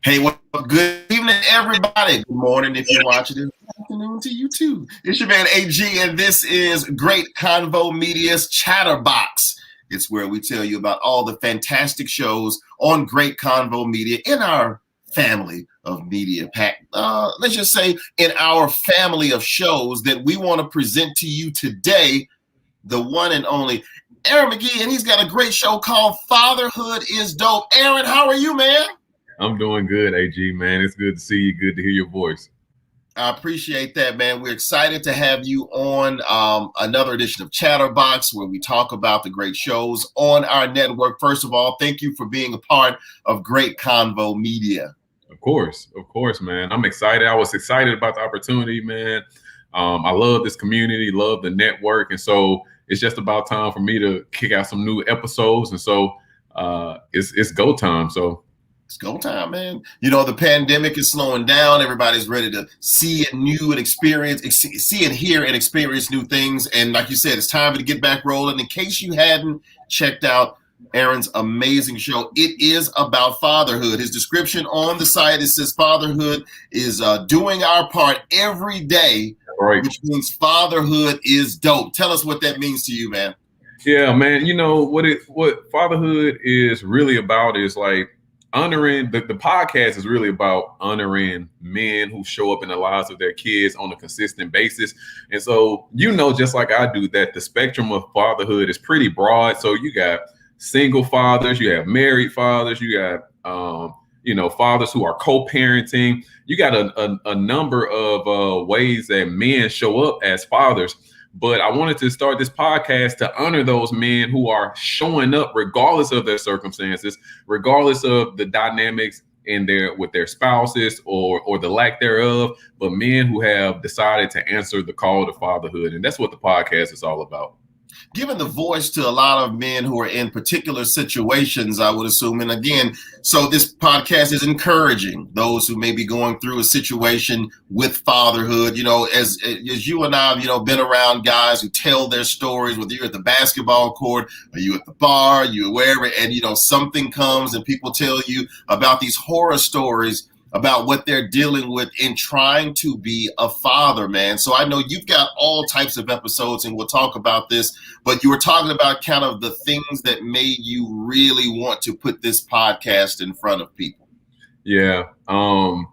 Hey, well, good evening, everybody. Good morning if you're watching it. Good afternoon to you, too. It's your man, AG, and this is GreatConvo Media's CHATTERBOX. It's where we tell you about all the fantastic shows on GreatConvo Media in our family of media pack. Let's just say in our family of shows that we want to present to you today, the one and only Aaron McGee, and he's got a great show called Fatherhood is Dope. Aaron, how are you, man? I'm doing good, AG, man. It's good to see you. Good to hear your voice. I appreciate that, man. We're excited to have you on another edition of Chatterbox, where we talk about the great shows on our network. First of all, thank you for being a part of GreatConvo Media. Of course, man. I'm excited. I was excited about the opportunity, man. I love this community, love the network, and so it's just about time for me to kick out some new episodes. And so it's go time. So it's go time, man. You know, the pandemic is slowing down. Everybody's ready to see it new and experience, see it, hear and experience new things. And like you said, it's time to get back rolling. In case you hadn't checked out Aaron's amazing show, it is about fatherhood. His description on the site, it says fatherhood is doing our part every day, right. Which means fatherhood is dope. Tell us what that means to you, man. Yeah, man. You know what fatherhood is really about is like honoring the podcast is really about honoring men who show up in the lives of their kids on a consistent basis. And so, you know, just like I do, that the spectrum of fatherhood is pretty broad. So you got single fathers, you have married fathers, you got fathers who are co-parenting. You got a number of ways that men show up as fathers. But I wanted to start this podcast to honor those men who are showing up regardless of their circumstances, regardless of the dynamics with their spouses or the lack thereof, but men who have decided to answer the call to fatherhood. And that's what the podcast is all about. Giving the voice to a lot of men who are in particular situations, I would assume. And again, so this podcast is encouraging those who may be going through a situation with fatherhood. You know, as you and I have, been around guys who tell their stories, whether you're at the basketball court or you at the bar, you wherever, and, something comes and people tell you about these horror stories about what they're dealing with in trying to be a father, man. So I know you've got all types of episodes, and we'll talk about this, but you were talking about kind of the things that made you really want to put this podcast in front of people. Yeah. I'll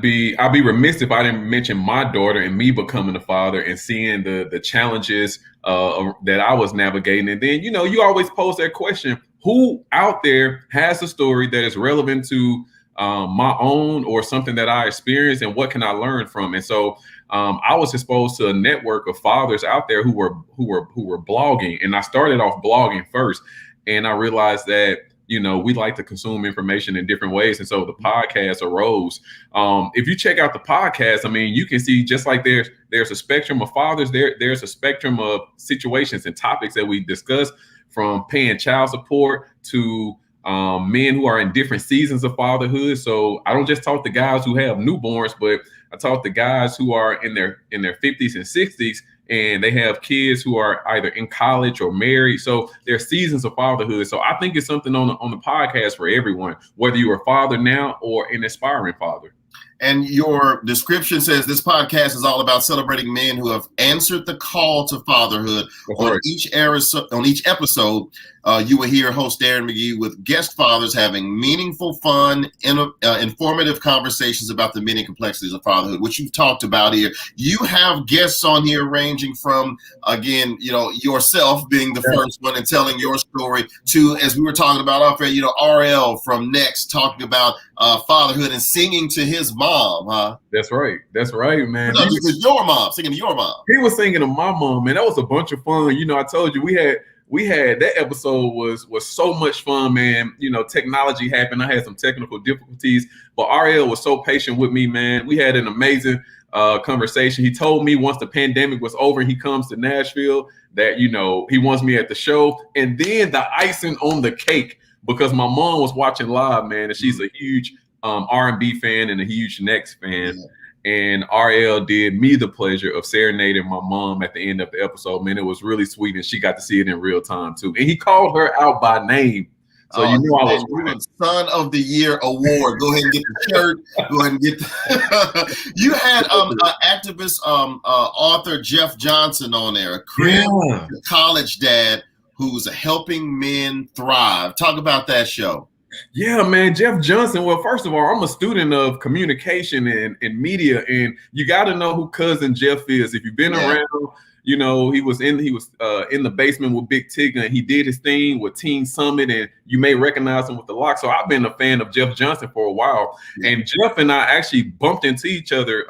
be remiss if I didn't mention my daughter and me becoming a father and seeing the challenges that I was navigating. And then, you always pose that question, who out there has a story that is relevant to my own or something that I experienced, and what can I learn from? And so I was exposed to a network of fathers out there who were blogging, and I started off blogging first, and I realized that we like to consume information in different ways. And so the podcast arose. If you check out the podcast, I mean, you can see just like there's a spectrum of fathers, there's a spectrum of situations and topics that we discuss, from paying child support to men who are in different seasons of fatherhood. So I don't just talk to guys who have newborns, but I talk to guys who are in their 50s and 60s, and they have kids who are either in college or married. So there's seasons of fatherhood. So I think it's something on the podcast for everyone, whether you're a father now or an aspiring father. And your description says this podcast is all about celebrating men who have answered the call to fatherhood. On each episode, you will hear host Aaron McGee with guest fathers having meaningful, fun, informative conversations about the many complexities of fatherhood, which you've talked about here. You have guests on here ranging from, again, yourself being the first one and telling your story, to, as we were talking about off air, RL from Next talking about fatherhood and singing to his mom, huh? That's right, man. No, it was your mom, singing to your mom. He was singing to my mom, man. That was a bunch of fun. I told you we had that episode was so much fun, man. Technology happened. I had some technical difficulties, but RL was so patient with me, man. We had an amazing conversation. He told me once the pandemic was over and he comes to Nashville that, he wants me at the show. And then the icing on the cake, because my mom was watching live, man, and she's a huge R&B fan and a huge Next fan. Yeah. And RL did me the pleasure of serenading my mom at the end of the episode. Man, it was really sweet, and she got to see it in real time too. And he called her out by name. So you know I was you right. Son of the Year award. Go ahead and get the shirt. Go ahead and get. You had activist author Jeff Johnson on there, a college dad who's helping men thrive. Talk about that show. Yeah, man, Jeff Johnson. Well, first of all, I'm a student of communication and media, and you got to know who cousin Jeff is. If you've been around, you know he was in the basement with Big Tigger, and he did his thing with Teen Summit, and you may recognize him with the lock. So I've been a fan of Jeff Johnson for a while, and Jeff and I actually bumped into each other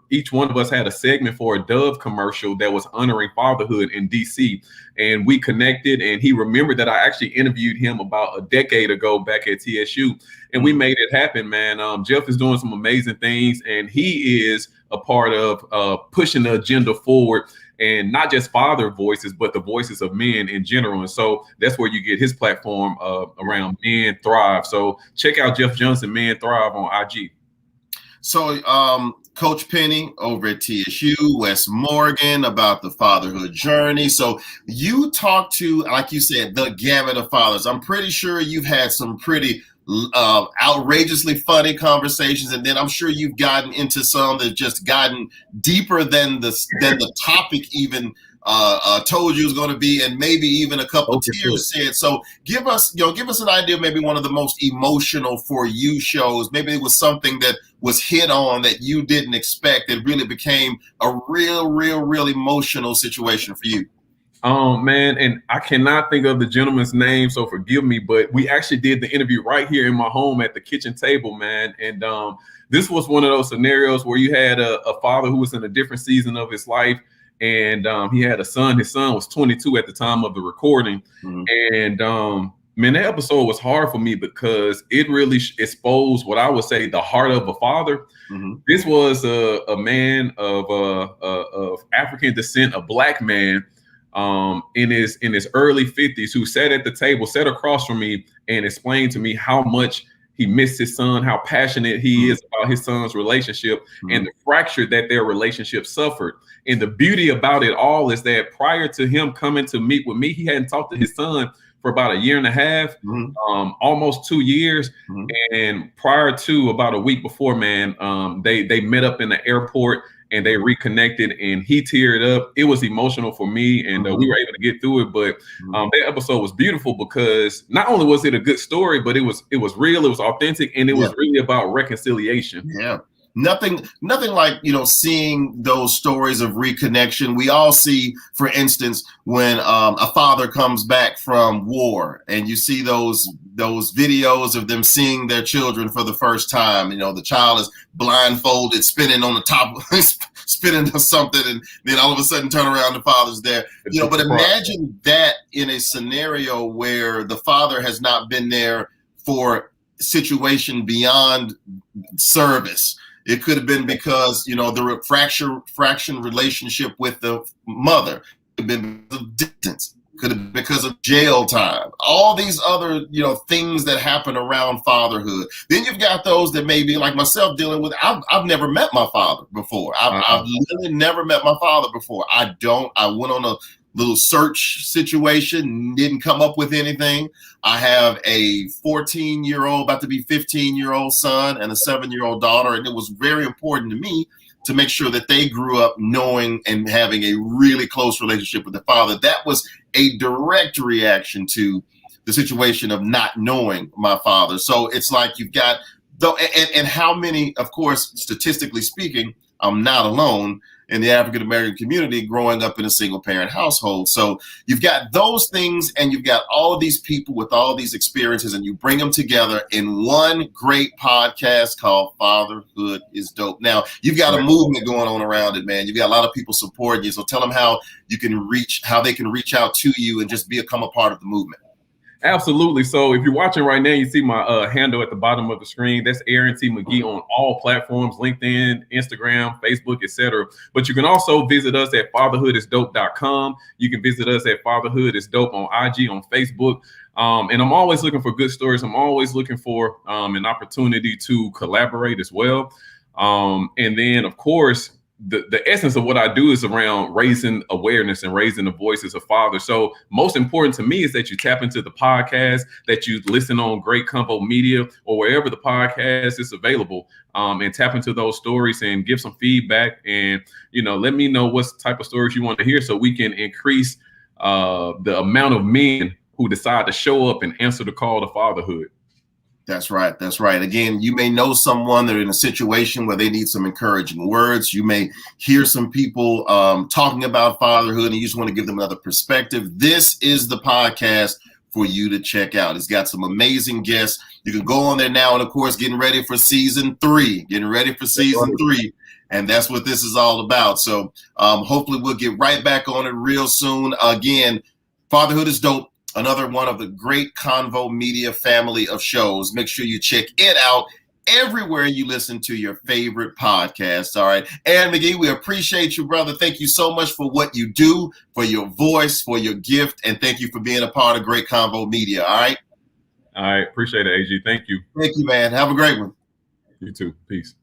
each one of us had a segment for a Dove commercial that was honoring fatherhood in DC, and we connected, and he remembered that I actually interviewed him about a decade ago back at TSU, and we made it happen, man. Jeff is doing some amazing things, and he is a part of pushing the agenda forward, and not just father voices, but the voices of men in general. And so that's where you get his platform around Men Thrive. So check out Jeff Johnson, Men Thrive on IG. So Coach Penny over at TSU, Wes Morgan about the fatherhood journey. So you talk to, like you said, the gamut of fathers. I'm pretty sure you've had some pretty outrageously funny conversations, and then I'm sure you've gotten into some that just gotten deeper than the topic even told you was going to be, and maybe even a couple of tears said. So give us an idea, maybe one of the most emotional for you shows. Maybe it was something that was hit on that you didn't expect, that really became a real emotional situation for you. Man, and I cannot think of the gentleman's name, so forgive me, but we actually did the interview right here in my home at the kitchen table, man. And this was one of those scenarios where you had a father who was in a different season of his life, and he had a son. His son was 22 at the time of the recording. And man, that episode was hard for me because it really exposed what I would say the heart of a father. This was a man of African descent, a Black man, in his early 50s, who sat at the table, sat across from me, and explained to me how much he missed his son, how passionate he is about his son's relationship, and the fracture that their relationship suffered. And the beauty about it all is that prior to him coming to meet with me, he hadn't talked to his son for about a year and a half, almost 2 years. And prior to about a week before, man, they met up in the airport, and they reconnected, and he teared up. It was emotional for me, and we were able to get through it. But that episode was beautiful because not only was it a good story, but it was real, it was authentic, and it was really about reconciliation. Nothing like, seeing those stories of reconnection. We all see, for instance, when a father comes back from war, and you see those videos of them seeing their children for the first time. The child is blindfolded, spinning on the top, spinning on something, and then all of a sudden turn around, the father's there. But imagine that in a scenario where the father has not been there for situation beyond service. It could have been because, the fraction relationship with the mother. It could have been because of distance. Could have been because of jail time. All these other, things that happen around fatherhood. Then you've got those that may be like myself dealing with, I've never met my father before. I've literally never met my father before. I went on a little search situation, didn't come up with anything. I have a 14-year-old, about to be 15-year-old son, and a 7-year-old daughter, and it was very important to me to make sure that they grew up knowing and having a really close relationship with the father. That was a direct reaction to the situation of not knowing my father. So it's like you've got, and how many, of course, statistically speaking, I'm not alone in the African-American community growing up in a single parent household. So you've got those things, and you've got all of these people with all these experiences, and you bring them together in one great podcast called Fatherhood is Dope. Now, you've got a movement going on around it, man. You've got a lot of people supporting you. So tell them how they can reach out to you and just become a part of the movement. Absolutely. So if you're watching right now, you see my handle at the bottom of the screen. That's Aaron T. McGee on all platforms, LinkedIn, Instagram, Facebook, etc. But you can also visit us at fatherhoodisdope.com. You can visit us at Fatherhood is Dope on IG, on Facebook. And I'm always looking for good stories. I'm always looking for an opportunity to collaborate as well. And then, of course, the essence of what I do is around raising awareness and raising the voices of fathers. So most important to me is that you tap into the podcast, that you listen on GreatConvo Media or wherever the podcast is available, and tap into those stories and give some feedback, and let me know what type of stories you want to hear, so we can increase the amount of men who decide to show up and answer the call to fatherhood. That's right. That's right. Again, you may know someone that are in a situation where they need some encouraging words. You may hear some people talking about fatherhood and you just want to give them another perspective. This is the podcast for you to check out. It's got some amazing guests. You can go on there now, and of course, getting ready for season 3. And that's what this is all about. So hopefully we'll get right back on it real soon. Again, Fatherhood is Dope. Another one of the GreatConvo Media family of shows. Make sure you check it out everywhere you listen to your favorite podcast. All right. And McGee, we appreciate you, brother. Thank you so much for what you do, for your voice, for your gift, and thank you for being a part of GreatConvo Media. All right. All right. Appreciate it, AG. Thank you. Thank you, man. Have a great one. You too. Peace.